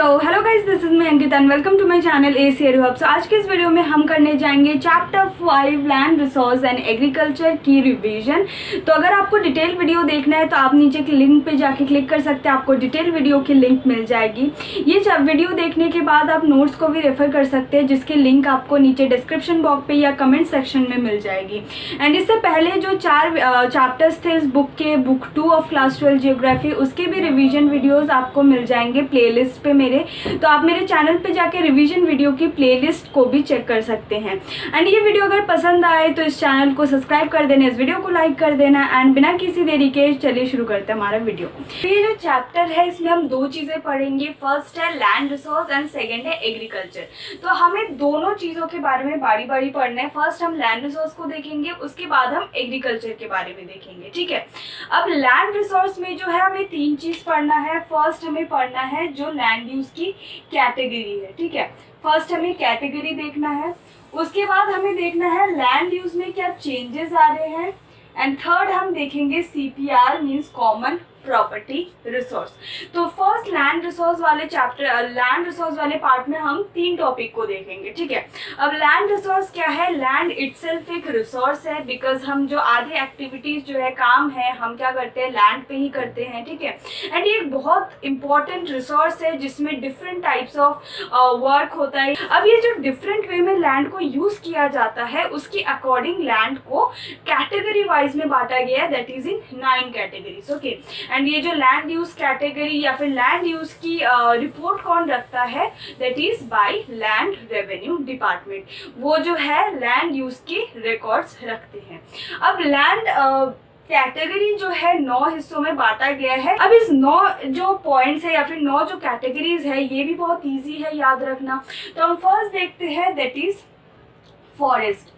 So hello guys, this is me Ankita and welcome to my channel ACR hub. So आज के इस video में हम करने जाएंगे chapter 5 land resource and agriculture की रिवीजन। तो अगर आपको डिटेल वीडियो देखना है तो आप नीचे के लिंक पे जाके क्लिक कर सकते हैं, आपको डिटेल वीडियो की लिंक मिल जाएगी। ये वीडियो देखने के बाद आप नोट्स को भी रेफर कर सकते हैं, जिसकी लिंक आपको नीचे डिस्क्रिप्शन बॉक्स पे या कमेंट सेक्शन में मिल जाएगी। एंड इससे पहले जो 4 चैप्टर्स थे इस बुक के, बुक 2 ऑफ क्लास 12 जियोग्राफी, उसके भी रिवीजन वीडियोज़ आपको मिल जाएंगे प्लेलिस्ट पे मेरे। तो आप मेरे चैनल पे जाके रिवीजन वीडियो की प्लेलिस्ट को भी चेक कर सकते हैं। एंड ये वीडियो अगर पसंद आए तो इस चैनल को सब्सक्राइब कर देना, इस वीडियो को लाइक कर देना। एंड बिना किसी देरी के चलिए शुरू करते हैं हमारा वीडियो। तो ये जो चैप्टर है इसमें हम 2 चीज़ें पढ़ेंगे, फर्स्ट है लैंड रिसोर्स एंड सेकेंड है एग्रीकल्चर। तो हमें दोनों चीज़ों के बारे में बारी बारी पढ़ना है। फर्स्ट हम लैंड रिसोर्स को देखेंगे, उसके बाद हम एग्रीकल्चर के बारे में देखेंगे, ठीक है। अब लैंड रिसोर्स में जो है हमें 3 चीज़ पढ़ना है। फर्स्ट हमें पढ़ना है जो लैंड यूज की कैटेगरी है, ठीक है। फर्स्ट हमें कैटेगरी देखना है, उसके बाद हमें देखना है लैंड यूज में क्या चेंजेस आ रहे हैं, एंड थर्ड हम देखेंगे CPR means common property resource. तो फर्स्ट लैंड रिसोर्स वाले चैप्टर, लैंड रिसोर्स वाले पार्ट में हम 3 टॉपिक को देखेंगे, ठीक है। अब लैंड रिसोर्स क्या है? लैंड इटसेल्फ एक रिसोर्स है, बिकॉज हम जो आधे एक्टिविटीज जो है, काम है, हम क्या करते हैं, लैंड पे ही करते हैं, ठीक है। एंड ये एक बहुत इंपॉर्टेंट रिसोर्स है जिसमें डिफरेंट टाइप्स ऑफ वर्क होता है। अब ये जो डिफरेंट वे में लैंड को यूज किया जाता है, उसके अकॉर्डिंग लैंड को कैटेगरी वाइज में बांटा गया है, that is in 9 categories, okay. And ये जो लैंड यूज कैटेगरी या फिर लैंड यूज की रिपोर्ट कौन रखता है, that is by land revenue department. वो जो है लैंड यूज की रिकॉर्ड्स रखते हैं। अब लैंड कैटेगरी जो है 9 हिस्सों में बांटा गया है। अब इस 9 जो पॉइंट्स है या फिर 9 जो कैटेगरीज है, ये भी बहुत ईजी है याद रखना। तो हम फर्स्ट देखते हैं, that is forest,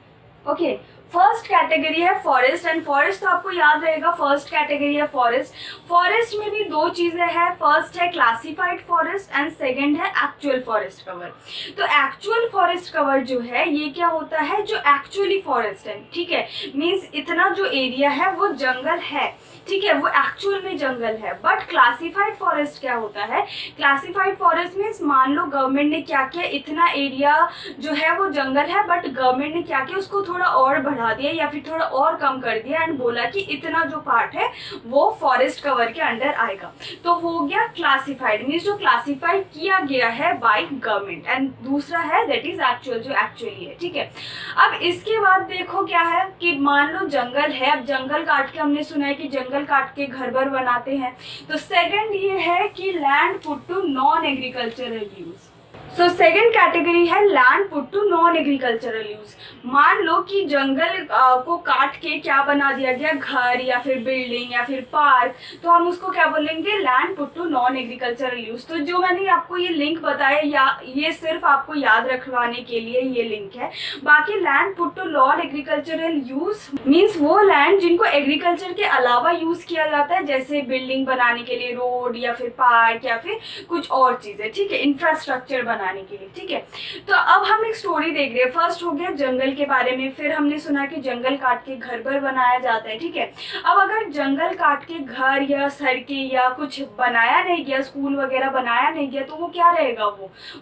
okay. First category है फॉरेस्ट, एंड फॉरेस्ट तो आपको याद रहेगा, फर्स्ट कैटेगरी है फॉरेस्ट। फॉरेस्ट में भी 2 चीजें हैं, फर्स्ट है क्लासिफाइड फॉरेस्ट एंड सेकंड है एक्चुअल फॉरेस्ट कवर। तो एक्चुअल फॉरेस्ट कवर जो है ये क्या होता है, जो एक्चुअली फॉरेस्ट है, ठीक है, मीन्स इतना जो एरिया है वो जंगल है, ठीक है, वो एक्चुअल में जंगल है। बट क्लासिफाइड फॉरेस्ट क्या होता है? क्लासिफाइड फॉरेस्ट मीन्स मान लो गवर्नमेंट ने क्या किया, इतना एरिया जो है वो जंगल है, बट गवर्नमेंट ने क्या किया, उसको थोड़ा और बढ़ा दिया या फिर थोड़ा और कम कर दिया एंड बोला कि इतना जो पार्ट है वो फॉरेस्ट कवर के अंडर आएगा। तो वो हो गया क्लासिफाइड, मीन्स जो क्लासिफाइड किया गया है बाय गवर्नमेंट। एंड दूसरा है दैट इज एक्चुअल, जो एक्चुअली है, ठीक है। अब इसके बाद देखो क्या है कि मान लो जंगल है, अब जंगल काट के, हमने सुना है कि जंगल काट के घर बर बनाते हैं। तो सेकंड ये है कि land put to non agricultural use. So second category है land put to non agricultural use. मान लो कि जंगल को काट के क्या बना दिया गया, घर या फिर बिल्डिंग या फिर पार्क, तो हम उसको क्या बोलेंगे, land put to non agricultural use. तो जो मैंने आपको ये लिंक बताया, या ये सिर्फ आपको याद रखवाने के लिए ये लिंक है। बाकी land put to non agricultural use means वो लैंड जिनको एग्रीकल्चर के अलावा यूज किया जाता है, जैसे बिल्डिंग बनाने के लिए, रोड या फिर पार्क या फिर कुछ और चीजें, ठीक है, इंफ्रास्ट्रक्चर बनाने के लिए, ठीक है। तो अब हम एक स्टोरी देख रहे हैं। फर्स्ट हो गया जंगल के बारे में, फिर हमने सुना कि जंगल काट के घर पर बनाया जाता है, ठीक है। अब अगर जंगल काट के घर या सड़कें या कुछ बनाया नहीं गया, स्कूल वगैरह बनाया नहीं गया, तो वो क्या रहेगा,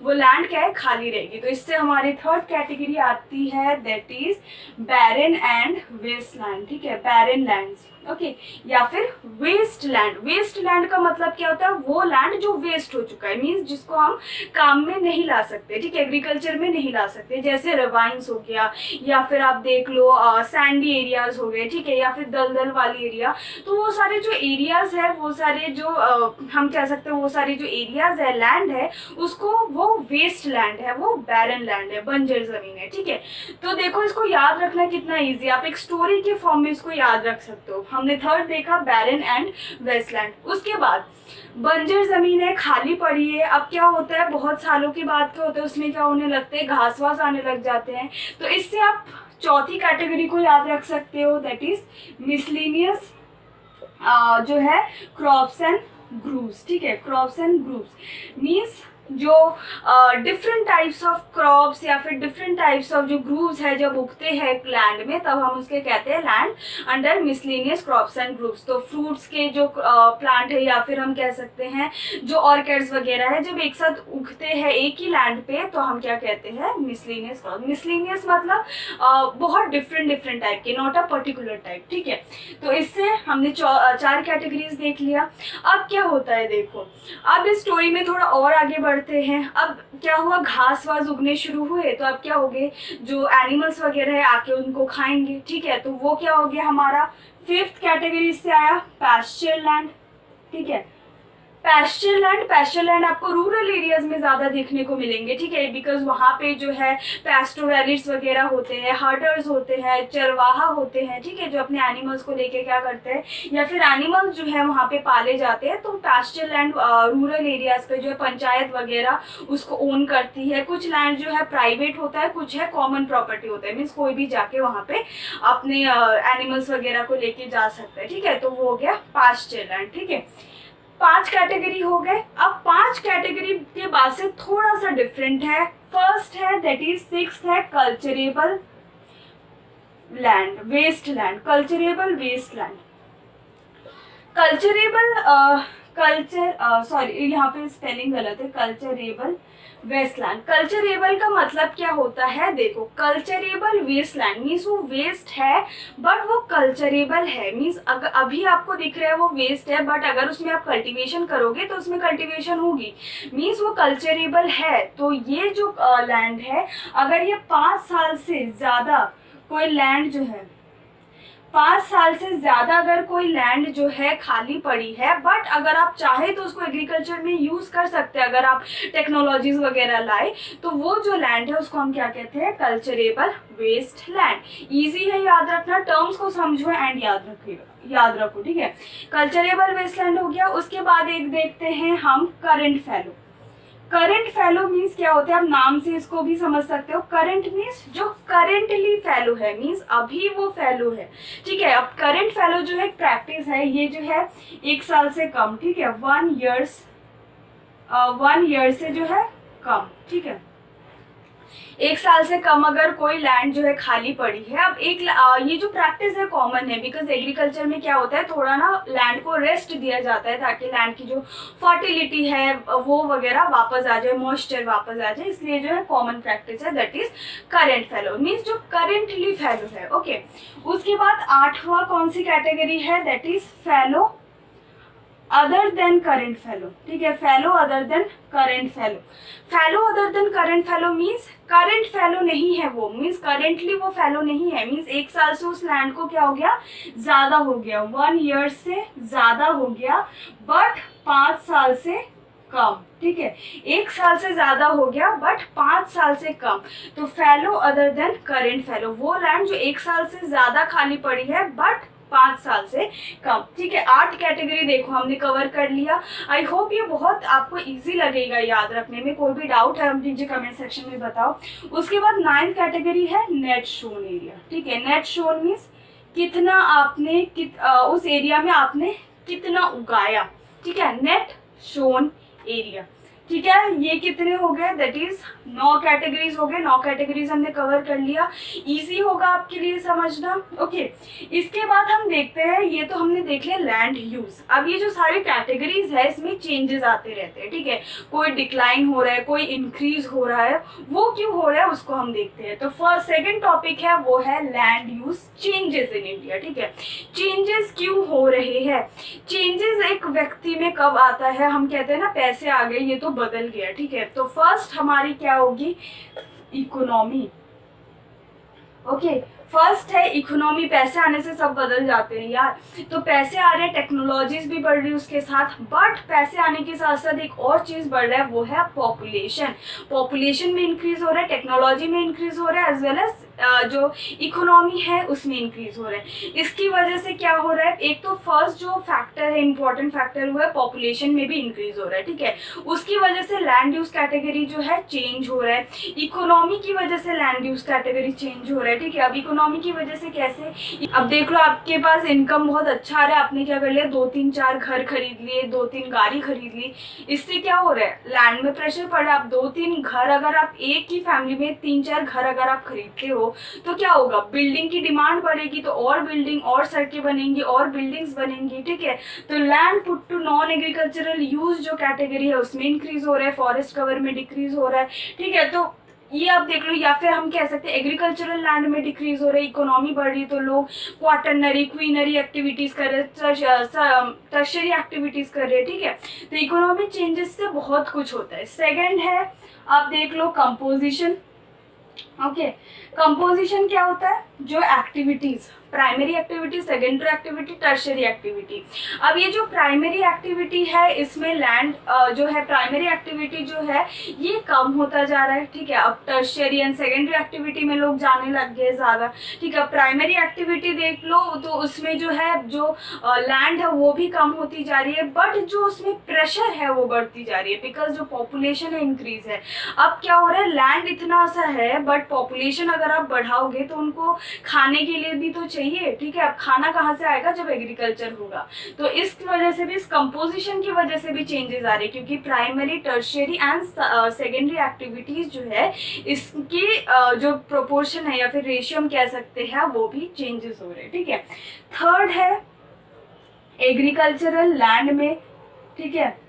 वो लैंड क्या है, खाली रहेगी। तो इससे हमारी थर्ड कैटेगरी आती है, that is barren and waste land, ठीक है, बैरन लैंड्स, ओके, या फिर वेस्ट लैंड। वेस्ट लैंड का मतलब क्या होता है, वो लैंड जो वेस्ट हो चुका है, मीन्स जिसको हम काम में नहीं ला सकते, ठीक है, एग्रीकल्चर में नहीं ला सकते, जैसे रवाइंस हो गया, या फिर आप देख लो सैंडी एरियाज हो गए, ठीक है, या फिर दलदल वाली एरिया। तो वो सारे जो एरियाज है, वो सारे जो हम कह सकते हैं, वो सारे जो एरियाज है, लैंड है, उसको वो वेस्ट लैंड है, वो बैरन लैंड है, बंजर जमीन है, ठीक है। तो देखो इसको याद रखना कितना ईजी, आप एक स्टोरी के फॉर्म में इसको याद रख सकते हो। हमने थर्ड देखा बैरन एंड वेस्टलैंड। उसके बाद बंजर जमीन है, खाली पड़ी है। अब क्या होता है, बहुत सालों के बाद क्या होता है, उसमें क्या होने लगते हैं, घास वास आने लग जाते हैं। तो इससे आप चौथी कैटेगरी को याद रख सकते हो, दैट इज मिसलेनियस जो है क्रॉप्स एंड ग्रूव्स, ठीक है, क्रॉप्स एंड ग्रूव्स मीन्स जो डिफरेंट टाइप्स ऑफ क्रॉप्स या फिर डिफरेंट टाइप्स ऑफ जो ग्रूव्स है जब उगते हैं लैंड में, तब हम उसके कहते हैं land under miscellaneous crops and groves. तो फ्रूट्स के जो प्लांट है या फिर हम कह सकते हैं जो ऑर्किड्स वगैरह है, जब एक साथ उगते हैं एक ही लैंड पे तो हम क्या कहते हैं, मिसलेनियस क्रॉप। मिसलेनियस मतलब बहुत डिफरेंट टाइप के, नॉट अ पर्टिकुलर टाइप, ठीक है। तो इससे हमने 4 कैटेगरीज देख लिया। अब क्या होता है देखो, अब इस स्टोरी में थोड़ा और आगे बढ़ते हैं। अब क्या हुआ, घास वास उगने शुरू हुए, तो अब क्या हो गए, जो एनिमल्स वगैरह है आके उनको खाएंगे, ठीक है। तो वो क्या हो गया हमारा 5th कैटेगरी से आया पैस्चर लैंड, ठीक है। पैस्चर लैंड आपको रूरल एरियाज में ज़्यादा देखने को मिलेंगे, ठीक है, बिकॉज वहाँ पे जो है पैस्टोरलिस्ट वगैरह होते हैं, हर्डर्स होते हैं, चरवाहा होते हैं, ठीक है, जो अपने एनिमल्स को लेके क्या करते हैं, या फिर एनिमल्स जो है वहाँ पे पाले जाते हैं। तो पैस्चर लैंड रूरल एरियाज पे जो है पंचायत वगैरह उसको ओन करती है। कुछ लैंड जो है प्राइवेट होता है, कुछ है कॉमन प्रॉपर्टी होता है, मीन्स कोई भी जाके वहाँ पे अपने एनिमल्स वगैरह को लेके जा सकता है, ठीक है। तो वो हो गया पैस्चर लैंड, ठीक है। 5 कैटेगरी हो गए। अब 5 कैटेगरी के बाद से थोड़ा सा डिफरेंट है। फर्स्ट है दैट इज 6th है culturable land, waste land, culturable waste land. Sorry यहाँ पे स्पेलिंग गलत है, कल्चरेबल वेस्टलैंड। कल्चरेबल का मतलब क्या होता है, देखो कल्चरेबल वेस्टलैंड मीन्स वो वेस्ट है बट वो कल्चरेबल है, मीन्स अगर अभी आपको दिख रहा है वो वेस्ट है बट अगर उसमें आप कल्टीवेशन करोगे तो उसमें कल्टीवेशन होगी, मीन्स वो कल्चरेबल है। तो ये जो लैंड है, अगर ये 5 साल से ज़्यादा कोई लैंड जो है, 5 साल से ज़्यादा अगर कोई लैंड जो है खाली पड़ी है, बट अगर आप चाहे तो उसको एग्रीकल्चर में यूज़ कर सकते हैं, अगर आप टेक्नोलॉजीज वगैरह लाए, तो वो जो लैंड है उसको हम क्या कहते हैं, कल्चरेबल वेस्ट लैंड। ईजी है याद रखना, टर्म्स को समझो एंड याद रखो, ठीक है। कल्चरेबल वेस्ट लैंड हो गया। उसके बाद एक देखते हैं हम current fallow. Current fallow means क्या होता है, आप नाम से इसको भी समझ सकते हो। करंट मीन्स जो करेंटली फैलो है, मीन्स अभी वो फैलो है, ठीक है। अब करंट फैलो जो है प्रैक्टिस है, ये जो है 1 साल से कम, ठीक है, 1 ईयर से जो है कम, ठीक है। 1 साल से कम अगर कोई लैंड जो है खाली पड़ी है। अब ये जो प्रैक्टिस है कॉमन है, बिकॉज एग्रीकल्चर में क्या होता है, थोड़ा ना लैंड को रेस्ट दिया जाता है ताकि लैंड की जो फर्टिलिटी है वो वगैरह वापस आ जाए, मॉइस्चर वापस आ जाए, इसलिए जो है कॉमन प्रैक्टिस है that is current fallow, means जो करेंटली फैलो है, ओके। उसके बाद 8वां कौन सी कैटेगरी है, that is fallow other than current fallow, ठीक है। Fallow other than current fallow. Fallow other than current fallow means current fallow नहीं है वो, मीन्स करेंटली वो फैलो नहीं है, मीन्स 1 साल से उस लैंड को क्या हो गया, ज़्यादा हो गया, 1 ईयर से ज़्यादा हो गया बट 5 साल से कम, ठीक है। 1 साल से ज़्यादा हो गया बट 5 साल से कम। तो फैलो अदर देन करेंट फैलो, वो लैंड जो 1 साल से ज़्यादा खाली पड़ी है बट 5 साल से कम, ठीक है। 8 कैटेगरी देखो हमने कवर कर लिया। आई होप ये बहुत आपको इजी लगेगा याद रखने में। कोई भी डाउट है मुझे कमेंट सेक्शन में बताओ। उसके बाद 9th कैटेगरी है नेट शोन एरिया, ठीक है। नेट शोन मीन्स कितना आपने उस एरिया में आपने कितना उगाया, ठीक है, नेट शोन एरिया, ठीक है। ये कितने हो गए, दैट इज 9 कैटेगरीज हो गए। 9 कैटेगरीज हमने कवर कर लिया, इजी होगा आपके लिए समझना, ओके। इसके बाद हम देखते हैं, ये तो हमने देख लिया लैंड यूज। अब ये जो सारे कैटेगरीज है इसमें चेंजेस आते रहते हैं, ठीक है। कोई डिक्लाइन हो रहा है, कोई इंक्रीज हो रहा है, वो क्यों हो रहा है उसको हम देखते हैं। तो सेकंड टॉपिक है वो है land use changes in India, ठीक है। चेंजेस क्यों हो रहे हैं, चेंजेस एक व्यक्ति में कब आता है, हम कहते हैं ना पैसे आ गए ये तो बदल गया, ठीक है। तो फर्स्ट हमारी क्या होगी, इकोनॉमी, ओके। फर्स्ट है इकोनॉमी, पैसे आने से सब बदल जाते हैं यार। तो पैसे आ रहे हैं, टेक्नोलॉजीज भी बढ़ रही है उसके साथ, बट पैसे आने के साथ साथ एक और चीज़ बढ़ रहा है वो है पॉपुलेशन। पॉपुलेशन में इंक्रीज हो रहा है, टेक्नोलॉजी में इंक्रीज हो रहा है, एज वेल एज जो इकोनॉमी है उसमें इंक्रीज हो रहा है। इसकी वजह से क्या हो रहा है, एक तो फर्स्ट जो फैक्टर है, इंपॉर्टेंट फैक्टर हुआ है, पॉपुलेशन में भी इंक्रीज हो रहा है, ठीक है। उसकी वजह से लैंड यूज कैटेगरी जो है चेंज हो रहा है। इकोनॉमी की वजह से लैंड यूज कैटेगरी चेंज हो रहा है, ठीक है। अब इकोनॉमी की वजह से कैसे, अब देख लो आपके पास इनकम बहुत अच्छा आ रहा है, आपने क्या कर लिया 2-3-4 घर खरीद लिए, 2-3 गाड़ी खरीद ली, इससे क्या हो रहा है लैंड में प्रेशर पड़ रहा है। आप 2-3 घर, अगर आप एक ही फैमिली में 3-4 घर अगर आप खरीदते हो तो क्या होगा, बिल्डिंग की डिमांड बढ़ेगी तो और बिल्डिंग और सड़कें बनेंगी और बिल्डिंग्स बनेंगी, ठीक है। तो land put to non agricultural use जो कैटेगरी है उसमें इंक्रीज हो रहा है, फॉरेस्ट कवर में डिक्रीज हो रहा है, ठीक है। तो ये आप देख लो, या फिर हम कह सकते हैं एग्रीकल्चरल लैंड में डिक्रीज हो रही है, इकोनॉमी बढ़ रही, तो लोग क्वाटरनरी क्वीनरी एक्टिविटीज कर रहे, टर्शरी एक्टिविटीज कर रहे हैं, ठीक है। तो इकोनॉमिक चेंजेस से बहुत कुछ होता है। सेकंड है, आप देख लो कंपोजिशन। ओके, कंपोजिशन क्या होता है, जो activities, primary activity, secondary activity, tertiary activity. अब ये जो प्राइमरी एक्टिविटी है इसमें लैंड जो है, प्राइमरी एक्टिविटी जो है ये कम होता जा रहा है, ठीक है। अब टर्शरी एंड सेकेंडरी एक्टिविटी में लोग जाने लग गए ज़्यादा, ठीक है। प्राइमरी एक्टिविटी देख लो तो उसमें जो है जो लैंड है वो भी कम होती जा रही है, बट जो उसमें प्रेशर है वो बढ़ती जा रही है, बिकॉज जो पॉपुलेशन है इंक्रीज है। अब क्या हो रहा है, लैंड इतना सा है बट पॉपुलेशन अगर आप बढ़ाओगे तो उनको खाने के लिए भी तो चाहिए, ठीक है। अब खाना कहाँ से आएगा, जब एग्रीकल्चर होगा। तो इस वजह से भी, इस कंपोजिशन की वजह से भी चेंजेस आ रहे हैं, क्योंकि primary tertiary and secondary activities जो है इसकी जो प्रोपोर्शन है या फिर रेशियो हम कह सकते हैं वो भी चेंजेस हो रहे हैं, ठीक है। थर्ड है एग्रीकल्चरल लैंड में, ठीक है,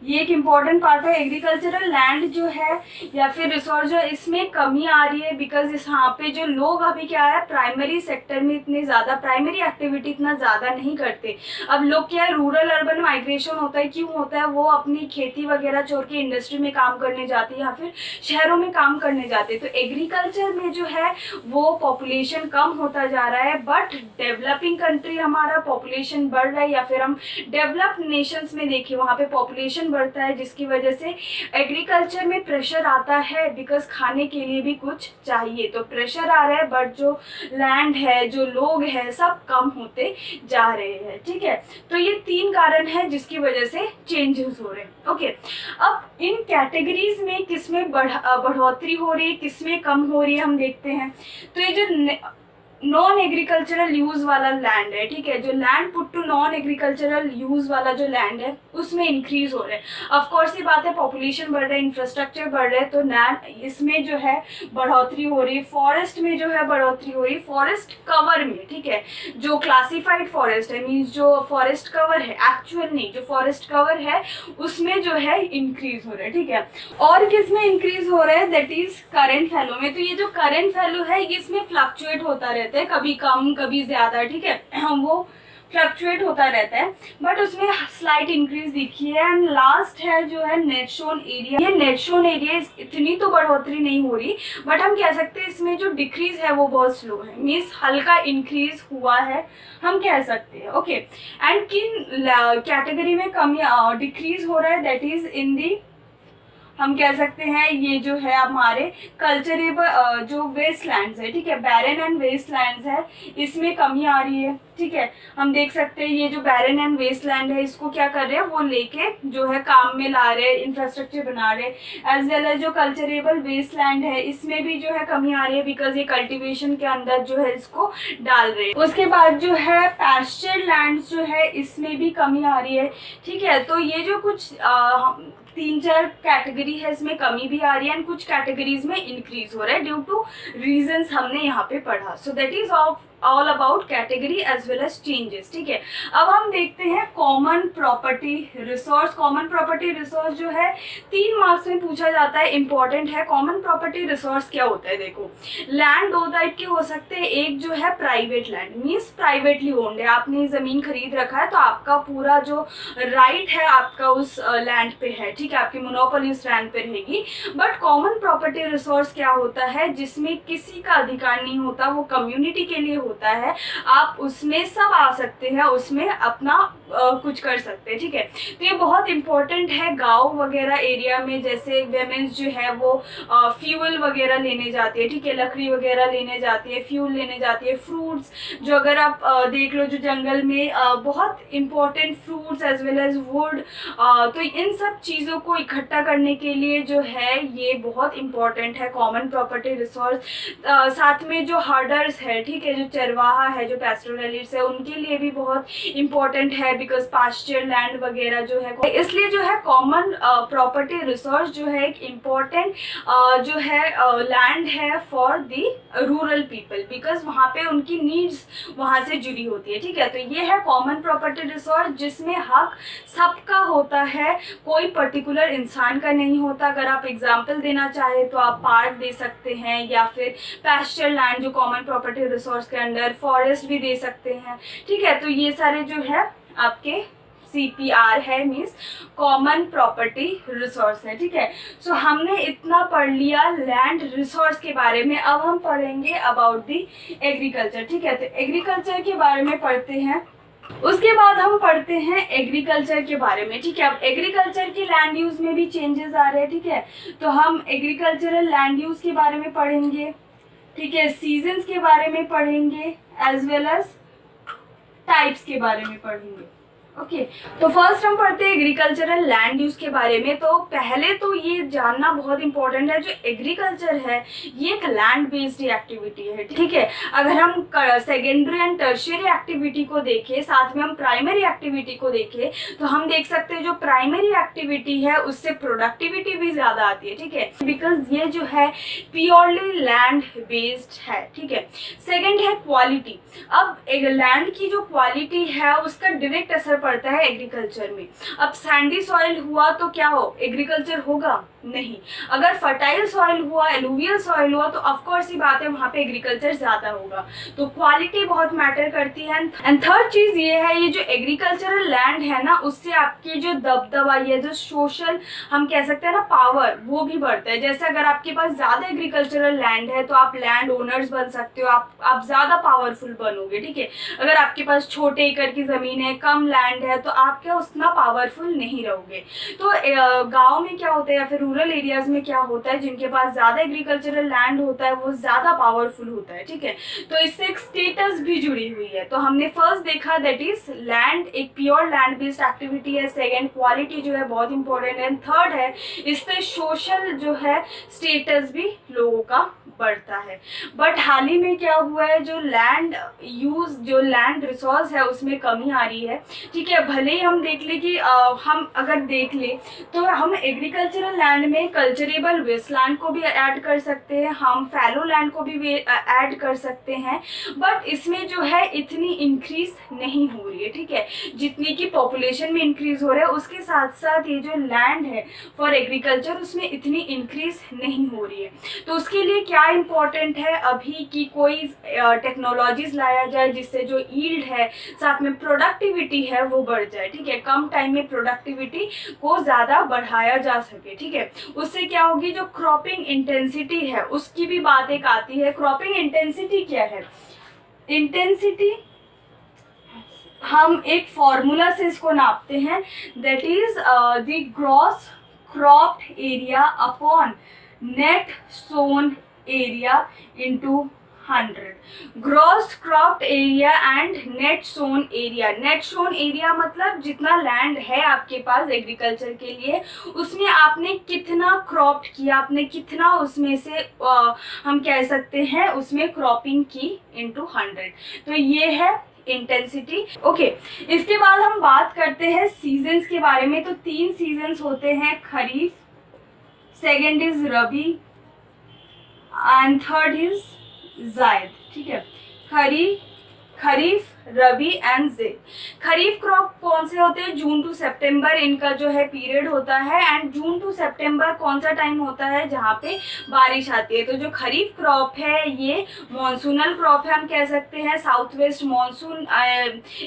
ये एक इम्पॉर्टेंट पार्ट है। एग्रीकल्चरल लैंड जो है या फिर रिसोर्स जो, इसमें कमी आ रही है, बिकॉज इस यहाँ पे जो लोग अभी क्या है प्राइमरी सेक्टर में इतने ज़्यादा प्राइमरी एक्टिविटी इतना ज़्यादा नहीं करते। अब लोग क्या है, रूरल अर्बन माइग्रेशन होता है, क्यों होता है, वो अपनी खेती वगैरह छोड़ के इंडस्ट्री में काम करने जाती है या फिर शहरों में काम करने जाते हैं। तो एग्रीकल्चर में जो है वो पॉपुलेशन कम होता जा रहा है, बट डेवलपिंग कंट्री हमारा पॉपुलेशन बढ़ रहा है, या फिर हम डेवलप्ड नेशंस में देखिए वहाँ पे पॉपुलेशन बढ़ता है, जिसकी वजह से एग्रीकल्चर में प्रेशर आता है, बिकॉज खाने के लिए भी कुछ चाहिए। तो प्रेशर आ रहा है, बट जो लैंड है, जो लोग हैं, सब कम होते जा रहे हैं, ठीक है। तो ये 3 कारण है जिसकी वजह से चेंजेस हो रहे हैं। ओके, अब इन कैटेगरीज में किसमें बढ़ोतरी हो रही है, किसमें कम हो रही है, हम देखते हैं। तो ये जो नॉन एग्रीकल्चरल यूज वाला लैंड है, ठीक है, जो land put to non agricultural use वाला जो लैंड है उसमें इंक्रीज हो रहा है। ऑफ कोर्स ये बात है, पॉपुलेशन बढ़ रहा है, इंफ्रास्ट्रक्चर बढ़ रहा है, तो लैंड इसमें जो है बढ़ोतरी हो रही है। फॉरेस्ट में जो है बढ़ोतरी हो रही है, फॉरेस्ट कवर में, ठीक है, जो क्लासिफाइड फॉरेस्ट है, मीन्स जो फॉरेस्ट कवर है, एक्चुअल नहीं, जो फॉरेस्ट कवर है उसमें जो है इंक्रीज हो रहा है, ठीक है। और किस में इंक्रीज हो रहा है, दैट इज करेंट वैल्यू में। तो ये जो करेंट वैल्यू है ये इसमें फ्लक्चुएट होता रहता है, कभी कम कभी ज्यादा, ठीक है, वो फ्लक्चुएट होता रहता है, बट उसमें स्लाइट इंक्रीज दिखी है। एंड लास्ट है जो है नेट शोन एरिया। ये नेट शोन एरिया इतनी तो बढ़ोतरी नहीं हो रही, बट हम कह सकते हैं इसमें जो डिक्रीज है वो बहुत स्लो है, मीन्स हल्का इंक्रीज हुआ है हम कह सकते हैं। ओके, एंड किन कैटेगरी में कमी डिक्रीज हो रहा है, दैट इज इन दी, हम कह सकते हैं ये जो है हमारे कल्चरेबल जो वेस्टलैंड्स है, ठीक है, बैरन एंड वेस्टलैंड्स है, इसमें कमी आ रही है, ठीक है। हम देख सकते हैं ये जो बैरन एंड वेस्टलैंड है इसको क्या कर रहे हैं, वो लेके जो है काम में ला रहे हैं, इंफ्रास्ट्रक्चर बना रहे हैं। एज वेल एज जो कल्चरेबल वेस्टलैंड है इसमें भी जो है कमी आ रही है, बिकॉज ये कल्टिवेशन के अंदर जो है इसको डाल रहे हैं। उसके बाद जो है पैस्चर लैंड्स जो है इसमें भी कमी आ रही है, ठीक है। तो ये जो कुछ 3-4 कैटेगरी है इसमें कमी भी आ रही है, एंड कुछ कैटेगरीज में इंक्रीज हो रहा है ड्यू टू रीजंस हमने यहाँ पे पढ़ा। So that is all about category as well as changes, ठीक है। अब हम देखते हैं common property resource. Common property resource जो है 3 मार्क्स में पूछा जाता है, इंपॉर्टेंट है। कॉमन प्रॉपर्टी रिसोर्स क्या होता है, देखो लैंड 2 टाइप के हो सकते हैं। एक जो है private land, means privately owned है, आपने ज़मीन खरीद रखा है तो आपका पूरा जो राइट है आपका उस लैंड पे है, ठीक है, आपकी मोनोपोली उस लैंड पे रहेगी। बट कॉमन प्रॉपर्टी रिसोर्स क्या होता है, जिसमें किसी का अधिकार नहीं होता, वो कम्युनिटी के लिए होता होता है, आप उसमें सब आ सकते हैं, उसमें अपना कुछ कर सकते हैं, ठीक है। तो ये बहुत इंपॉर्टेंट है गांव वगैरह एरिया में, जैसे वेमेंस जो है वो फ्यूल वगैरह लेने जाती है, ठीक है, लकड़ी वगैरह लेने जाती है, फ्यूल लेने जाती है, फ्रूट्स जो अगर आप देख लो जो जंगल में बहुत important fruits as well as wood, तो इन सब चीज़ों को इकट्ठा करने के लिए जो है ये बहुत इंपॉर्टेंट है कॉमन प्रॉपर्टी रिसोर्स। साथ में जो हर्डर्स है, ठीक है, जो चरवाहा है, जो पैस्टोरलिस्ट है, उनके लिए भी बहुत इंपॉर्टेंट है, बिकॉज पास्चर लैंड वगैरह जो है, इसलिए जो है कॉमन प्रॉपर्टी रिसोर्स जो है एक इम्पॉर्टेंट जो है लैंड है for the rural people, because वहाँ पे उनकी नीड्स वहाँ से जुड़ी होती है, ठीक है। तो ये है कॉमन प्रॉपर्टी रिसोर्स जिसमें हक सबका होता है, कोई पर्टिकुलर इंसान का नहीं होता। अगर आप एग्जाम्पल देना चाहे तो आप पार्क दे सकते हैं, या फिर पैस्चर लैंड जो कॉमन प्रॉपर्टी रिसोर्स के अंडर, फॉरेस्ट भी दे सकते हैं, ठीक है। तो ये सारे जो है आपके CPR है, मीन्स कॉमन प्रॉपर्टी रिसोर्स है, ठीक है। सो हमने इतना पढ़ लिया लैंड रिसोर्स के बारे में, अब हम पढ़ेंगे अबाउट दी एग्रीकल्चर, ठीक है। तो एग्रीकल्चर के बारे में पढ़ते हैं, उसके बाद हम पढ़ते हैं एग्रीकल्चर के बारे में, ठीक है। अब एग्रीकल्चर की लैंड यूज में भी चेंजेस आ रहे हैं, ठीक है। तो हम एग्रीकल्चरल लैंड यूज के बारे में पढ़ेंगे, ठीक है, सीजन्स के बारे में पढ़ेंगे, एज वेल एज टाइप्स के बारे में पढ़ेंगे, ओके। तो फर्स्ट हम पढ़ते हैं एग्रीकल्चरल लैंड यूज के बारे में। तो पहले तो ये जानना बहुत इंपॉर्टेंट है, जो एग्रीकल्चर है ये एक लैंड बेस्ड एक्टिविटी है, ठीक है। अगर हम सेकेंडरी एंड टर्शियरी एक्टिविटी को देखें, साथ में हम प्राइमरी एक्टिविटी को देखें, तो हम देख सकते हैं जो प्राइमरी एक्टिविटी है उससे प्रोडक्टिविटी भी ज़्यादा आती है, ठीक है, बिकॉज ये जो है प्योरली लैंड बेस्ड है, ठीक है। सेकेंड है क्वालिटी। अब एक लैंड की जो क्वालिटी है उसका डायरेक्ट असर पड़ता है एग्रीकल्चर में। अब सैंडी सॉइल हुआ तो क्या हो, एग्रीकल्चर होगा नहीं। अगर फर्टाइल सॉइल हुआ, एलुवियल सॉइल हुआ, तो ऑफकोर्स ही बात है वहाँ पे एग्रीकल्चर ज़्यादा होगा। तो क्वालिटी बहुत मैटर करती है। एंड थर्ड चीज़ ये है, ये जो एग्रीकल्चरल लैंड है ना, उससे आपकी जो दबदबा, ये जो सोशल हम कह सकते हैं ना पावर, वो भी बढ़ता है। जैसे अगर आपके पास ज़्यादा एग्रीकल्चरल लैंड है तो आप लैंड ओनर्स बन सकते हो, आप ज़्यादा पावरफुल बनोगे, ठीक है। अगर आपके पास छोटे एकड़ की ज़मीन है, कम लैंड है, तो आप क्या उतना पावरफुल नहीं रहोगे। तो गाँव में क्या होता है या फिर रूरल एरियाज में क्या होता है, जिनके पास ज़्यादा एग्रीकल्चरल लैंड होता है वो ज़्यादा पावरफुल होता है, ठीक है। तो इससे एक स्टेटस भी जुड़ी हुई है। तो हमने फर्स्ट देखा दैट इज लैंड एक प्योर लैंड बेस्ड एक्टिविटी है। सेकेंड क्वालिटी जो है बहुत इंपॉर्टेंट है। थर्ड है इससे सोशल जो है स्टेटस भी लोगों का बढ़ता है। बट हाल ही में क्या हुआ है, जो लैंड यूज, जो लैंड रिसोर्स है उसमें कमी आ रही है, ठीक है। भले ही हम देख ले कि हम अगर देख ले तो हम एग्रीकल्चरल लैंड में कल्चरेबल वेस्टलैंड को भी ऐड कर सकते हैं, हम फैलो लैंड को भी ऐड कर सकते हैं, बट इसमें जो है इतनी इंक्रीज नहीं हो रही है, ठीक है। जितनी की पॉपुलेशन में इंक्रीज हो रहा है उसके साथ साथ ये जो लैंड है फॉर एग्रीकल्चर उसमें इतनी इंक्रीज नहीं हो रही है। तो उसके लिए क्या इम्पोर्टेंट है अभी की कोई टेक्नोलॉजीज लाया जाए जिससे जो यील्ड है साथ में प्रोडक्टिविटी है वो बढ़ जाए, ठीक है। कम टाइम में प्रोडक्टिविटी को ज़्यादा बढ़ाया जा सके, ठीक है। उससे क्या होगी, जो क्रॉपिंग इंटेंसिटी है उसकी भी बात एक आती है। क्रॉपिंग इंटेंसिटी क्या है, इंटेंसिटी हम एक फॉर्मूला से इसको नापते हैं, that is the gross cropped area upon net sown area into 100। Gross cropped area and net sown area. Net sown area मतलब जितना लैंड है आपके पास एग्रीकल्चर के लिए उसमें आपने कितना क्रॉप्ड किया, आपने कितना उसमें से हम कह सकते हैं उसमें क्रॉपिंग की इंटू 100। तो ये है इंटेंसिटी, ओके। इसके बाद हम बात करते हैं सीजन्स के बारे में। तो 3 सीजन्स होते हैं, kharif, second is rabi and third is zaid, ठीक है। खरीफ रबी एंड ज़ेद। खरीफ क्रॉप कौन से होते हैं? जून टू सितंबर इनका जो है पीरियड होता है। एंड जून टू सितंबर कौन सा टाइम होता है जहाँ पे बारिश आती है। तो जो खरीफ क्रॉप है ये मॉनसूनल क्रॉप है, हम कह सकते हैं। साउथ वेस्ट मॉनसून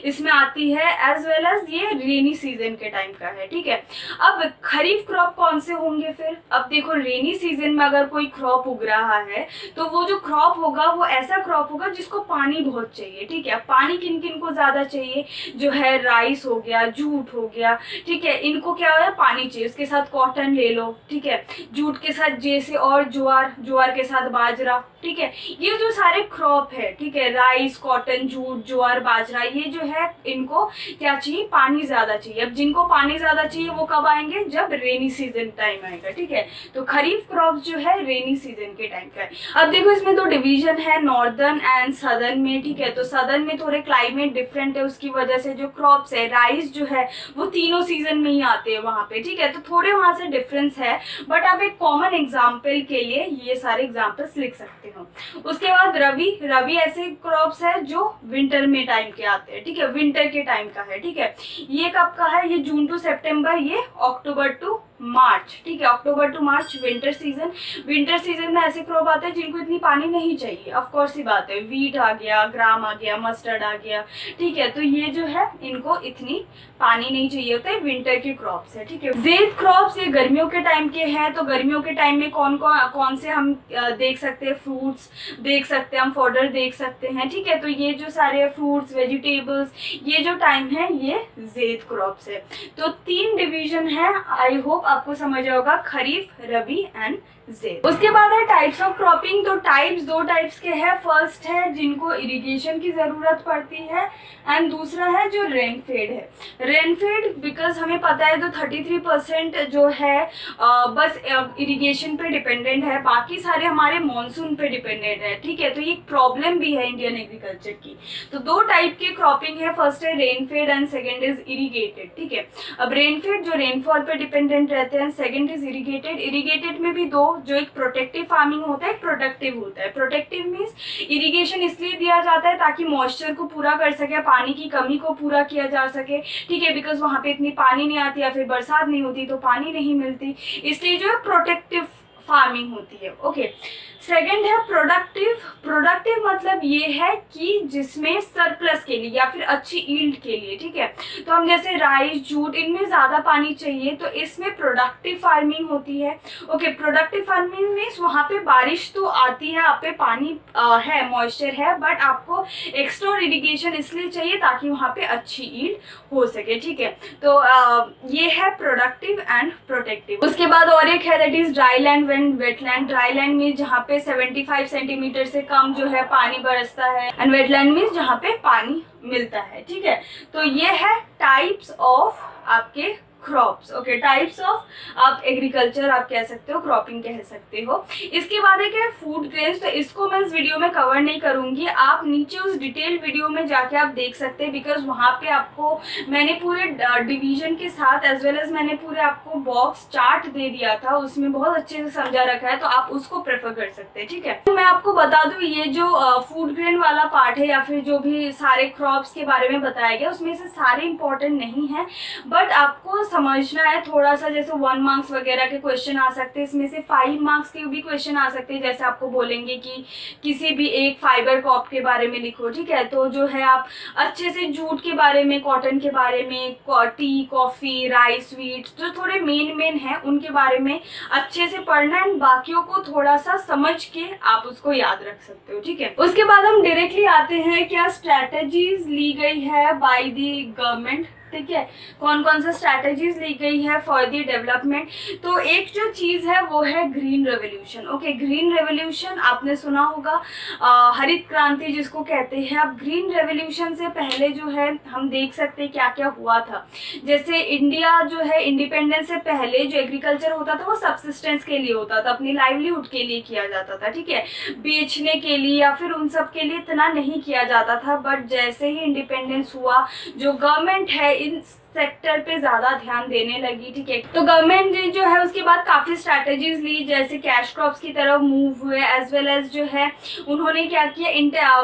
इसमें आती है, एज वेल एज ये रेनी सीजन के टाइम का है, ठीक है। अब खरीफ क्रॉप कौन से होंगे फिर? अब देखो, रेनी सीजन में अगर कोई क्रॉप उग रहा है तो वो जो क्रॉप होगा वो ऐसा क्रॉप होगा जिसको पानी बहुत चाहिए, ठीक है। पानी किन किन को ज़्यादा चाहिए? जो है राइस हो गया, जूट हो गया, ठीक है, इनको क्या है? पानी चाहिए। उसके साथ कॉटन ले लो, ठीक है, जूट के साथ जैसे, और ज्वार, ज्वार के साथ बाजरा, ठीक है। ये जो सारे क्रॉप है, ठीक है, राइस, कॉटन, जूट, ज्वार, बाजरा, ये जो है इनको क्या चाहिए? पानी ज़्यादा चाहिए। अब जिनको पानी ज़्यादा चाहिए वो कब आएंगे? जब रेनी सीजन टाइम आएगा, ठीक है। तो खरीफ क्रॉप जो है रेनी सीजन के टाइम का है। अब देखो, इसमें दो डिवीजन है, नॉर्दर्न एंड सदर्न में, ठीक है। तो सदर्न में थोड़े क्लाइमेट डिफरेंट है, उसकी वजह से जो क्रॉप्स है, राइस जो है वो तीनों सीजन में ही आते हैं वहाँ पे, ठीक है। तो थोड़े वहाँ से डिफरेंस है, बट आप एक कॉमन एग्जाम्पल के लिए ये सारे एग्जाम्पल्स लिख सकते हो। उसके बाद रबी, रबी ऐसे क्रॉप्स है जो विंटर में टाइम के आते हैं, ठीक है, विंटर के टाइम का है, ठीक है। ये कब का है? ये जून टू सितंबर, ये अक्टूबर टू मार्च, ठीक है, October to March winter season. Winter season में ऐसे क्रॉप आते हैं जिनको इतनी पानी नहीं चाहिए, ऑफ कोर्स ही बात है। वीट आ गया, ग्राम आ गया, मस्टर्ड आ गया, ठीक है। तो ये जो है इनको इतनी पानी नहीं चाहिए होते, विंटर के क्रॉप्स है, ठीक है। ज़ेद क्रॉप्स ये गर्मियों के टाइम के हैं। तो गर्मियों के टाइम में कौन से हम देख सकते हैं? फ्रूट्स देख सकते हैं, हम फॉडर देख सकते हैं, ठीक है। तो ये जो सारे फ्रूट्स, वेजिटेबल्स, ये जो टाइम है ये ज़ेद क्रॉप्स है। तो 3 डिवीजन है, आई होप आपको समझ होगा, खरीफ, रबी एंड ज़ेद। उसके बाद है टाइप्स ऑफ क्रॉपिंग। तो टाइप्स 2 टाइप्स के हैं। फर्स्ट है जिनको इरिगेशन की ज़रूरत पड़ती है, एंड दूसरा है जो रेनफेड है। रेनफेड बिकॉज हमें पता है तो 33% जो है बस इरिगेशन पे डिपेंडेंट है, बाकी सारे हमारे मॉनसून पे डिपेंडेंट है, ठीक है। तो ये प्रॉब्लम भी है इंडियन एग्रीकल्चर की। तो 2 टाइप के क्रॉपिंग है, फर्स्ट है rainfed and second is irrigated, ठीक है। अब रेनफेड जो रेनफॉल पे डिपेंडेंट रहते हैं, सेकेंड इज इरीगेटेड। इरीगेटेड में भी 2, जो एक प्रोटेक्टिव फार्मिंग होता है, एक प्रोडक्टिव होता है। प्रोटेक्टिव मीन्स इरिगेशन इसलिए दिया जाता है ताकि मॉइस्चर को पूरा कर सके, पानी की कमी को पूरा किया जा सके, ठीक है, बिकॉज वहाँ पे इतनी पानी नहीं आती या फिर बरसात नहीं होती तो पानी नहीं मिलती, इसलिए जो है प्रोटेक्टिव फार्मिंग होती है, ओके। सेकेंड है प्रोडक्टिव। प्रोडक्टिव मतलब ये है कि जिसमें सरप्लस के लिए या फिर अच्छी ईल्ड के लिए, ठीक है। तो हम जैसे राइस, जूट, इनमें ज़्यादा पानी चाहिए तो इसमें प्रोडक्टिव फार्मिंग होती है, ओके। प्रोडक्टिव फार्मिंग मीन्स वहाँ पे बारिश तो आती है, आप पे पानी है, मॉइस्चर है, बट आपको एक्स्ट्रा इरिगेशन इसलिए चाहिए ताकि वहाँ पे अच्छी ईल्ड हो सके, ठीक है। तो ये है प्रोडक्टिव एंड प्रोटेक्टिव। उसके बाद और एक है that is dry land and wetland. Dry land means जहाँ पे 75 सेंटीमीटर से कम जो है पानी बरसता है, एंड वेटलैंड मीन्स जहाँ पे पानी मिलता है, ठीक है। तो ये है टाइप्स ऑफ आपके क्रॉप्स, ओके, टाइप्स ऑफ आप एग्रीकल्चर आप कह सकते हो, क्रॉपिंग कह सकते हो। इसके बाद एक है फूड ग्रेन्स। तो इसको मैं इस वीडियो में कवर नहीं करूंगी, आप नीचे उस डिटेल वीडियो में जाके आप देख सकते हैं, बिकॉज वहाँ पे आपको मैंने पूरे डिवीजन के साथ एज वेल एज मैंने पूरे आपको बॉक्स चार्ट दे दिया था, उसमें बहुत अच्छे से समझा रखा है, तो आप उसको प्रेफर कर सकते हैं, ठीक है। तो मैं आपको बता दूं, ये जो फूड ग्रेन वाला पार्ट है या फिर जो भी सारे क्रॉप्स के बारे में बताया गया उसमें से सारे इंपॉर्टेंट नहीं है, बट आपको समझना है थोड़ा सा। जैसे 1 मार्क्स वगैरह के क्वेश्चन आ सकते हैं, इसमें से 5 मार्क्स के भी क्वेश्चन आ सकते हैं। जैसे आपको बोलेंगे कि किसी भी एक फाइबर क्रॉप के बारे में लिखो, ठीक है। तो जो है आप अच्छे से जूट के बारे में, कॉटन के बारे में, टी, कॉफ़ी, राइस, व्हीट, जो थोड़े मेन हैं उनके बारे में अच्छे से पढ़ना है, बाकियों को थोड़ा सा समझ के आप उसको याद रख सकते हो, ठीक है। उसके बाद हम डायरेक्टली आते हैं क्या स्ट्रैटेजीज ली गई है बाय द गवर्नमेंट, ठीक है। कौन कौन सा स्ट्रैटेजीज ली गई है फॉर द डेवलपमेंट। तो एक जो चीज़ है वो है green revolution, okay. Green revolution आपने सुना होगा, हरित क्रांति जिसको कहते हैं। अब ग्रीन रेवोल्यूशन से पहले जो है हम देख सकते हैं क्या क्या हुआ था। जैसे इंडिया जो है इंडिपेंडेंस से पहले जो एग्रीकल्चर होता था वो सबसिस्टेंस के लिए होता था, अपनी लाइवलीहुड के लिए किया जाता था, ठीक है, बेचने के लिए या फिर उन सब के लिए इतना नहीं किया जाता था। बट जैसे ही इंडिपेंडेंस हुआ, जो गवर्नमेंट है इन सेक्टर पे ज़्यादा ध्यान देने लगी, ठीक है। तो गवर्नमेंट ने जो है उसके बाद काफ़ी स्ट्रैटेजीज ली, जैसे कैश क्रॉप्स की तरफ मूव हुए, एज वेल एज जो है उन्होंने क्या किया,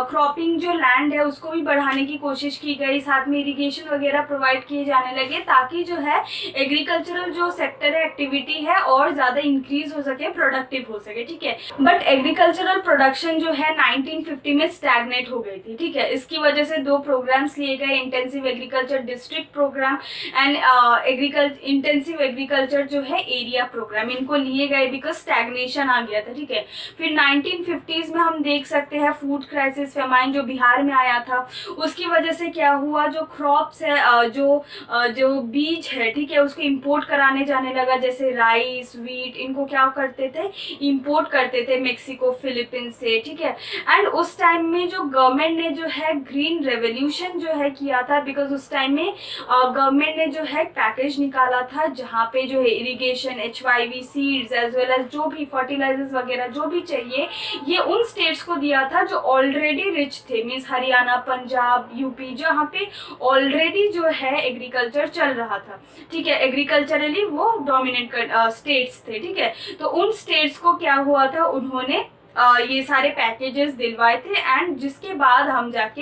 क्रॉपिंग जो लैंड है उसको भी बढ़ाने की कोशिश की गई, साथ में इरिगेशन वगैरह प्रोवाइड किए जाने लगे, ताकि जो है एग्रीकल्चरल जो सेक्टर है, एक्टिविटी है, और ज़्यादा इंक्रीज हो सके, प्रोडक्टिव हो सके, ठीक है। बट एग्रीकल्चरल प्रोडक्शन जो है 1950 में स्टैग्नेट हो गई थी, ठीक है। इसकी वजह से 2 प्रोग्राम्स लिए गए, intensive agriculture district programme and intensive agriculture जो है एरिया प्रोग्राम, इनको लिए गए बिकॉज स्टैग्नेशन आ गया था, ठीक है। फिर 1950s में हम देख सकते हैं फूड क्राइसिस, फेमाइन जो बिहार में आया था, उसकी वजह से क्या हुआ, जो क्रॉप्स है, जो बीज है, ठीक है, उसको इंपोर्ट कराने जाने लगा, जैसे राइस, व्हीट, इनको क्या करते थे, इंपोर्ट करते थे मेक्सिको, फिलीपींस से, ठीक है। एंड उस टाइम में जो गवर्नमेंट ने जो है ग्रीन रेवोल्यूशन जो है किया था, बिकॉज उस टाइम में गवर्नमेंट ने जो है पैकेज निकाला था जहाँ पे जो है irrigation, HYV seeds as well as जो भी फर्टिलाइजर्स वगैरह जो भी चाहिए, ये उन स्टेट्स को दिया था जो ऑलरेडी रिच थे, मीन्स हरियाणा, पंजाब, यूपी, जहाँ पे ऑलरेडी जो है एग्रीकल्चर चल रहा था, ठीक है। एग्रीकल्चरली वो डोमिनेट स्टेट्स थे, ठीक है। तो उन स्टेट्स को क्या हुआ था, उन्होंने ये सारे पैकेजेस दिलवाए थे, एंड जिसके बाद हम जाके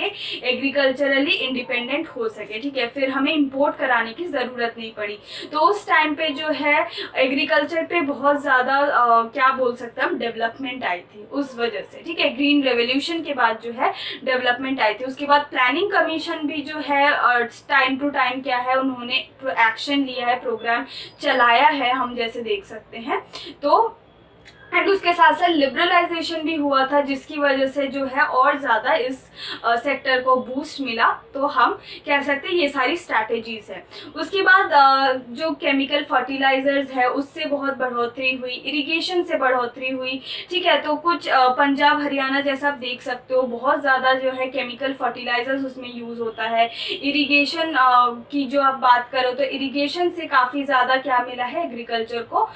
एग्रीकल्चरली इंडिपेंडेंट हो सके, ठीक है। फिर हमें इंपोर्ट कराने की ज़रूरत नहीं पड़ी। तो उस टाइम पे जो है एग्रीकल्चर पे बहुत ज़्यादा क्या बोल सकते हैं हम, डेवलपमेंट आई थी उस वजह से, ठीक है। ग्रीन रेवोल्यूशन के बाद जो है डेवलपमेंट आई थी। उसके बाद प्लानिंग कमीशन भी जो है टाइम टू टाइम क्या है, उन्होंने एक्शन लिया है, प्रोग्राम चलाया है, हम जैसे देख सकते हैं। तो एंड उसके साथ साथ लिबरलाइजेशन भी हुआ था, जिसकी वजह से जो है और ज़्यादा इस सेक्टर को बूस्ट मिला। तो हम कह सकते हैं ये सारी स्ट्रैटेजीज है। उसके बाद जो केमिकल फर्टिलाइजर्स है उससे बहुत बढ़ोतरी हुई, इरिगेशन से बढ़ोतरी हुई, ठीक है। तो कुछ पंजाब, हरियाणा जैसा आप देख सकते हो, बहुत ज़्यादा जो है केमिकल फर्टिलाइजर्स उसमें यूज़ होता है। इरिगेशन की जो आप बात करो तो इरिगेशन से काफ़ी ज़्यादा क्या मिला है, एग्रीकल्चर को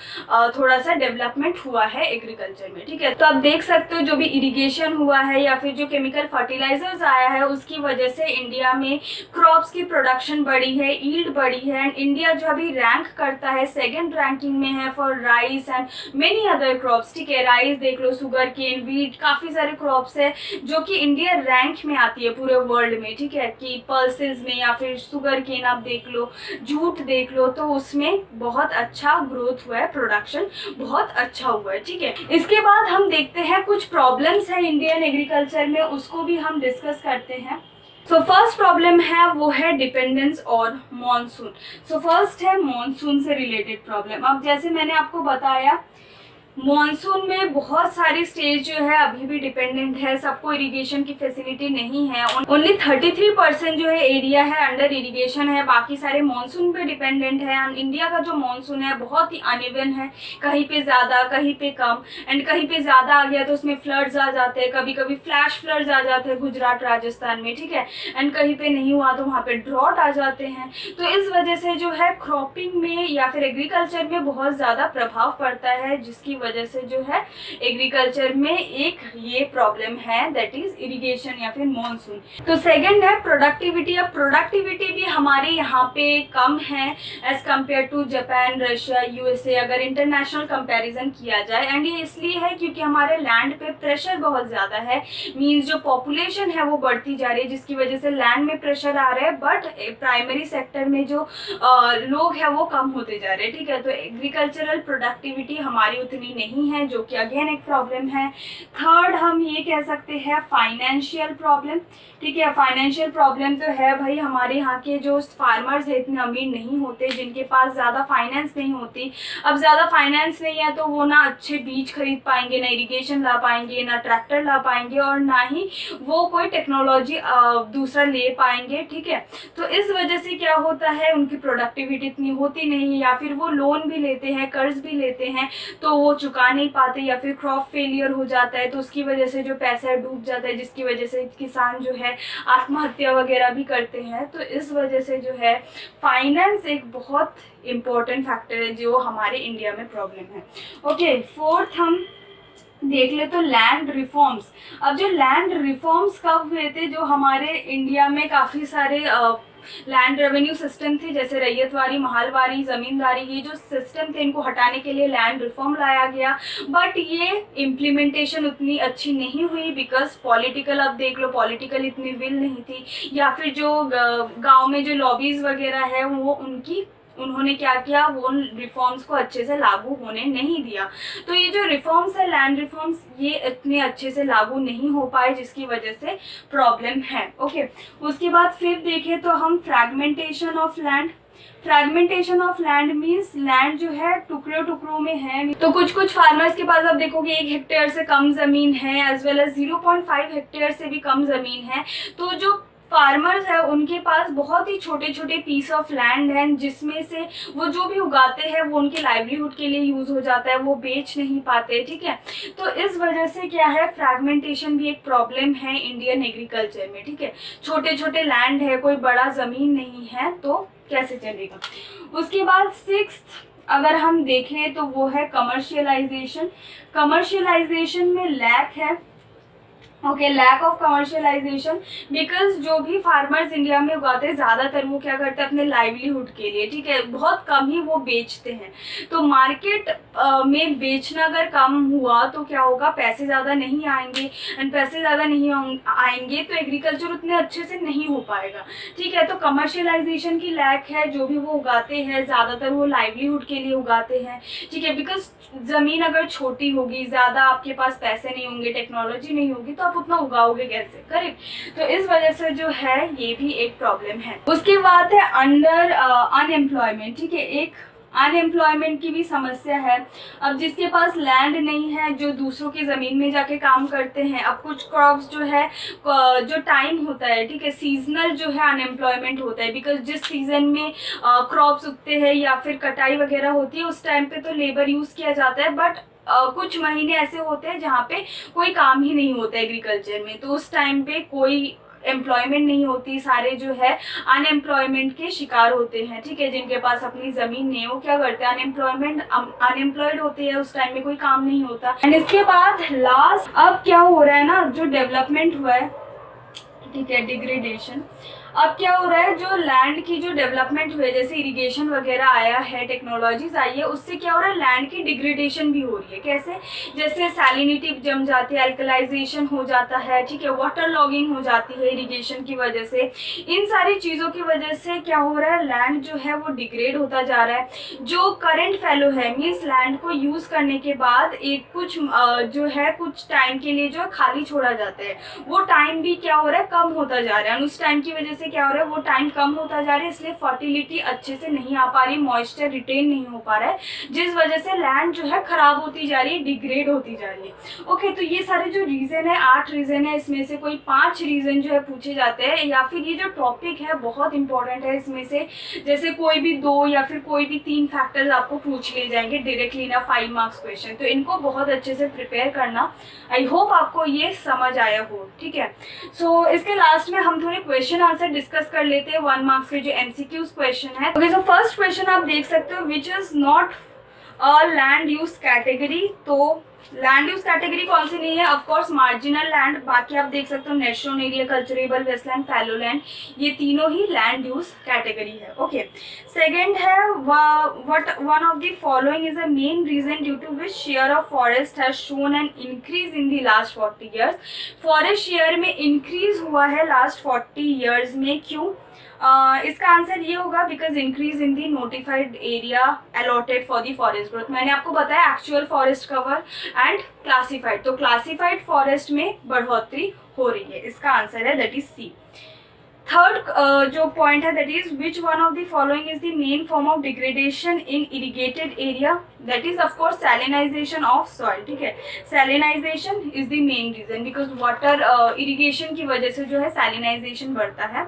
थोड़ा सा डेवलपमेंट हुआ है एग्रीकल्चर में, ठीक है। तो आप देख सकते हो जो भी इरिगेशन हुआ है या फिर जो केमिकल फर्टिलाइजर्स आया है, उसकी वजह से इंडिया में क्रॉप्स की प्रोडक्शन बढ़ी है, ईल्ड बढ़ी है, एंड इंडिया जो अभी रैंक करता है, 2nd रैंकिंग में है for rice and many other crops, ठीक है। राइस देख लो, सुगर केन, व्हीट, काफ़ी सारे क्रॉप्स है जो कि इंडिया रैंक में आती है पूरे वर्ल्ड में, ठीक है। कि पल्सेस में या फिर सुगर केन आप देख लो, जूट देख लो, तो उसमें बहुत अच्छा ग्रोथ हुआ है, प्रोडक्शन बहुत अच्छा हुआ है, ठीक है। इसके बाद हम देखते हैं कुछ प्रॉब्लम्स है इंडियन एग्रीकल्चर में, उसको भी हम डिस्कस करते हैं। सो फर्स्ट प्रॉब्लम है वो है डिपेंडेंस और मॉनसून। सो फर्स्ट है मॉनसून से रिलेटेड प्रॉब्लम। अब जैसे मैंने आपको बताया, मॉनसून में बहुत सारी स्टेट जो है अभी भी डिपेंडेंट है, सबको इरिगेशन की फैसिलिटी नहीं है। ओनली 33% जो है एरिया है अंडर इरिगेशन है, बाकी सारे मॉनसून पे डिपेंडेंट है। एंड इंडिया का जो मॉनसून है बहुत ही अनइवन है, कहीं पे ज़्यादा, कहीं पे कम, एंड कहीं पे ज़्यादा आ गया तो उसमें फ्लड्स आ जाते हैं, कभी कभी फ्लैश फ्लड्स आ जाते हैं गुजरात, राजस्थान में, ठीक है। एंड कहीं पे नहीं हुआ तो वहाँ पे ड्रॉट आ जाते हैं। तो इस वजह से जो है क्रॉपिंग में या फिर एग्रीकल्चर में बहुत ज़्यादा प्रभाव पड़ता है, जिसकी वजह से जो है एग्रीकल्चर में एक ये प्रॉब्लम है, दैट इज इरिगेशन या फिर मॉनसून। तो सेकंड है प्रोडक्टिविटी। अब प्रोडक्टिविटी भी हमारे यहाँ पे कम है as compare to Japan, Russia, USA, अगर इंटरनेशनल कंपैरिजन किया जाए। एंड ये इसलिए है क्योंकि हमारे लैंड पे प्रेशर बहुत ज़्यादा है, मीन्स जो पॉपुलेशन है वो बढ़ती जा रही है, जिसकी वजह से लैंड में प्रेशर आ रहा है, बट प्राइमरी सेक्टर में जो लोग हैं वो कम होते जा रहे हैं, ठीक है। तो एग्रीकल्चरल प्रोडक्टिविटी हमारी उतनी नहीं है, जो कि अगेन एक प्रॉब्लम है। थर्ड हम ये कह सकते हैं फाइनेंशियल प्रॉब्लम, ठीक है। फाइनेंशियल प्रॉब्लम तो है भाई, हमारे यहाँ के जो फार्मर्स है इतने अमीर नहीं होते, जिनके पास ज़्यादा फाइनेंस नहीं होती। अब ज़्यादा फाइनेंस नहीं है तो वो ना अच्छे बीज खरीद पाएंगे, ना इरिगेशन ला पाएंगे, ना ट्रैक्टर ला पाएंगे, और ना ही वो कोई टेक्नोलॉजी दूसरा ले पाएंगे, ठीक है। तो इस वजह से क्या होता है, उनकी प्रोडक्टिविटी इतनी होती नहीं है, या फिर वो लोन भी लेते हैं, कर्ज भी लेते हैं, तो वो चुका नहीं पाते, या फिर क्रॉप फेलियर हो जाता है तो उसकी वजह से जो पैसा डूब जाता है, जिसकी वजह से किसान जो है आत्महत्या वगैरह भी करते हैं। तो इस वजह से जो है फाइनेंस एक बहुत इम्पोर्टेंट फैक्टर है जो हमारे इंडिया में प्रॉब्लम है। ओके, फोर्थ हम देख ले तो लैंड रिफॉर्म्स। अब जो लैंड रिफॉर्म्स कब हुए थे, जो हमारे इंडिया में काफ़ी सारे लैंड रेवेन्यू सिस्टम थे, जैसे रैयतवारी, महलवारी, ज़मींदारी, ये जो सिस्टम थे इनको हटाने के लिए लैंड रिफॉर्म लाया गया। बट ये इम्प्लीमेंटेशन उतनी अच्छी नहीं हुई बिकॉज पॉलिटिकल, अब देख लो पॉलिटिकल इतनी विल नहीं थी, या फिर जो गांव में जो लॉबीज़ वगैरह है वो उन्होंने क्या किया, वो रिफॉर्म्स को अच्छे से लागू होने नहीं दिया। तो ये जो रिफॉर्म्स है, लैंड रिफॉर्म्स, ये इतने अच्छे से लागू नहीं हो पाए जिसकी वजह से प्रॉब्लम है। ओके, उसके बाद फिर देखें तो हम fragmentation of land. Fragmentation of land means land जो है टुकड़ों टुकड़ों में है। तो कुछ फार्मर्स के पास आप देखोगे 1 हेक्टेयर से कम ज़मीन है, एज वेल एज 0.5 हेक्टेयर से भी कम ज़मीन है। तो जो फार्मर्स है उनके पास बहुत ही छोटे छोटे पीस ऑफ लैंड हैं जिसमें से वो जो भी उगाते हैं वो उनके लाइवलीहुड के लिए यूज़ हो जाता है, वो बेच नहीं पाते। ठीक है, तो इस वजह से क्या है, फ्रैगमेंटेशन भी एक प्रॉब्लम है इंडियन एग्रीकल्चर में। ठीक है, छोटे छोटे लैंड है, कोई बड़ा ज़मीन नहीं है, तो कैसे चलेगा। उसके बाद 6th अगर हम देखें तो वो है कमर्शियलाइजेशन। कमर्शियलाइजेशन में लैक है, okay, lack of commercialisation, because जो भी फार्मर्स इंडिया में उगाते हैं ज़्यादातर वो क्या करते हैं अपने लाइवलीहुड के लिए। ठीक है, बहुत कम ही वो बेचते हैं। तो मार्केट में बेचना अगर कम हुआ तो क्या होगा, पैसे ज़्यादा नहीं आएंगे, एंड पैसे ज़्यादा नहीं आएंगे तो एग्रीकल्चर उतने अच्छे से नहीं हो पाएगा। ठीक है, तो कमर्शियलाइजेशन की लैक है, जो भी वो उगाते हैं ज़्यादातर वो लाइवलीहुड के लिए उगाते हैं। ठीक है, बिकॉज ज़मीन अगर छोटी होगी, ज़्यादा आपके पास पैसे नहीं होंगे, टेक्नोलॉजी नहीं होगी, तो आप उतना उगाओगे कैसे, करेक्ट। तो इस वजह से जो है ये भी एक प्रॉब्लम है। उसके बाद है अंडर अनएम्प्लॉयमेंट। ठीक है, एक अनएम्प्लॉयमेंट की भी समस्या है। अब जिसके पास लैंड नहीं है, जो दूसरों की ज़मीन में जाके काम करते हैं, अब कुछ क्रॉप्स जो है, जो टाइम होता है, ठीक है, सीजनल जो है अनएम्प्लॉयमेंट होता है, बिकॉज जिस सीज़न में क्रॉप्स उगते हैं या फिर कटाई वगैरह होती है उस टाइम पे तो लेबर यूज़ किया जाता है। बट कुछ महीने ऐसे होते हैं जहाँ पे कोई काम ही नहीं होता एग्रीकल्चर में, तो उस टाइम पे कोई एम्प्लॉयमेंट नहीं होती, सारे जो है अनएम्प्लॉयमेंट के शिकार होते हैं। ठीक है, जिनके पास अपनी ज़मीन नहीं है वो क्या करते हैं, अनएम्प्लॉयड होते हैं, उस टाइम में कोई काम नहीं होता। एंड इसके बाद लास्ट अब क्या हो रहा है ना, जो डेवलपमेंट हुआ है, ठीक है, डिग्रेडेशन। अब क्या हो रहा है, जो लैंड की जो डेवलपमेंट हुई है, जैसे इरिगेशन वगैरह आया है, टेक्नोलॉजीज आई है, उससे क्या हो रहा है, लैंड की डिग्रेडेशन भी हो रही है। कैसे, जैसे सैलिनिटी जम जाती है, अल्कलाइजेशन हो जाता है, ठीक है, वाटर लॉगिंग हो जाती है इरिगेशन की वजह से। इन सारी चीज़ों की वजह से क्या हो रहा है, लैंड जो है वो डिग्रेड होता जा रहा है। जो करंट फैलो है, मीन्स लैंड को यूज़ करने के बाद एक कुछ जो है कुछ टाइम के लिए जो खाली छोड़ा जाता है, वो टाइम भी क्या हो रहा है, कम होता जा रहा है। उस टाइम की वजह से क्या हो रहा है, वो टाइम कम होता जा रहा है, इसलिए फर्टिलिटी अच्छे से नहीं आ पा रही, मॉइस्चर रिटेन नहीं हो पा रहा है, जिस वजह से लैंड जो है खराब होती जा रही है, डिग्रेड होती जा रही है। ओके, तो ये सारे जो रीज़न है, 8 रीज़न है, इसमें से कोई 5 रीज़न जो है पूछे जाते हैं, या फिर ये जो टॉपिक है बहुत इंपॉर्टेंट है, इसमें से जैसे कोई भी 2 या फिर कोई भी 3 फैक्टर्स आपको पूछ लिए जाएंगे डायरेक्टली ना 5 मार्क्स क्वेश्चन, तो इनको बहुत अच्छे से प्रिपेयर करना। आई होप आपको ये समझ आया हो। ठीक है, सो इसके लास्ट में हम थोड़े क्वेश्चन आंसर डिस्कस कर लेते हैं, 1 मार्क्स के जो MCQs क्वेश्चन है। ओके, सो फर्स्ट क्वेश्चन आप देख सकते हो, which is not a land use category. तो लैंड यूज कैटेगरी कौन सी नहीं है, ऑफ कोर्स मार्जिनल लैंड, बाकी आप देख सकते हो national area, culturable wasteland, fallow land, ये तीनों ही लैंड यूज कैटेगरी है। ओके, सेकंड है what one of the following is a main reason due to which share of forest has shown an increase in the last 40 years. Forest share में increase हुआ है last 40 years में, क्यों? इसका answer ये होगा because increase in the notified area allotted for the forest growth. मैंने आपको बताया actual forest cover and classified, तो क्लासिफाइड फॉरेस्ट में बढ़ोतरी हो रही है, इसका आंसर है दैट इज सी। थर्ड जो पॉइंट है that is which one of the following is the main form of degradation in irrigated area, that is of course salinization of soil. ठीक है, salinization is the main reason, because water irrigation की वजह से जो है सैलिनाइजेशन बढ़ता है।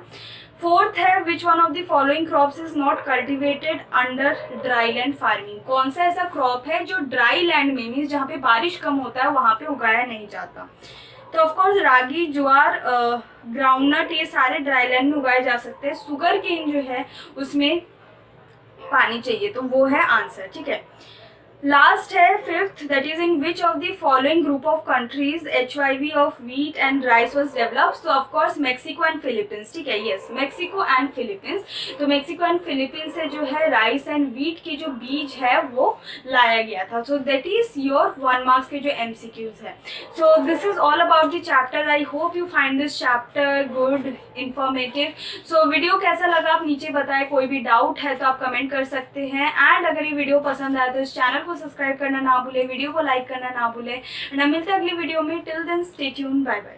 Fourth है विच one of the following crops is not cultivated under dry land farming. कौन सा ऐसा क्रॉप है जो ड्राई लैंड में, मीन्स जहाँ पे बारिश कम होता है वहाँ पे उगाया नहीं जाता? तो ऑफकोर्स रागी, ज्वार, ग्राउंडनट, ये सारे ड्राई लैंड में उगाए जा सकते हैं। शुगर केन जो है उसमें पानी चाहिए, तो वो है आंसर। ठीक है, लास्ट है fifth, that is in which of the following group of countries HIV of wheat and rice was developed. So of course Mexico and Philippines, ठीक है, यस मेक्सिको एंड फिलीपींस। तो मेक्सिको एंड फिलीपींस से जो है rice and wheat के जो बीज है वो लाया गया था। सो दैट इज योर 1 मार्क्स के जो MCQs है। So this is all about the chapter. I hope you find this chapter good, informative. So video कैसा लगा आप नीचे बताएं, कोई भी डाउट है तो आप कमेंट कर सकते हैं। एंड अगर ये वीडियो पसंद आया तो इस चैनल को सब्सक्राइब करना ना भूले, वीडियो को लाइक करना ना भूले। एंड मिलते हैं अगली वीडियो में। Till then stay tuned, bye bye.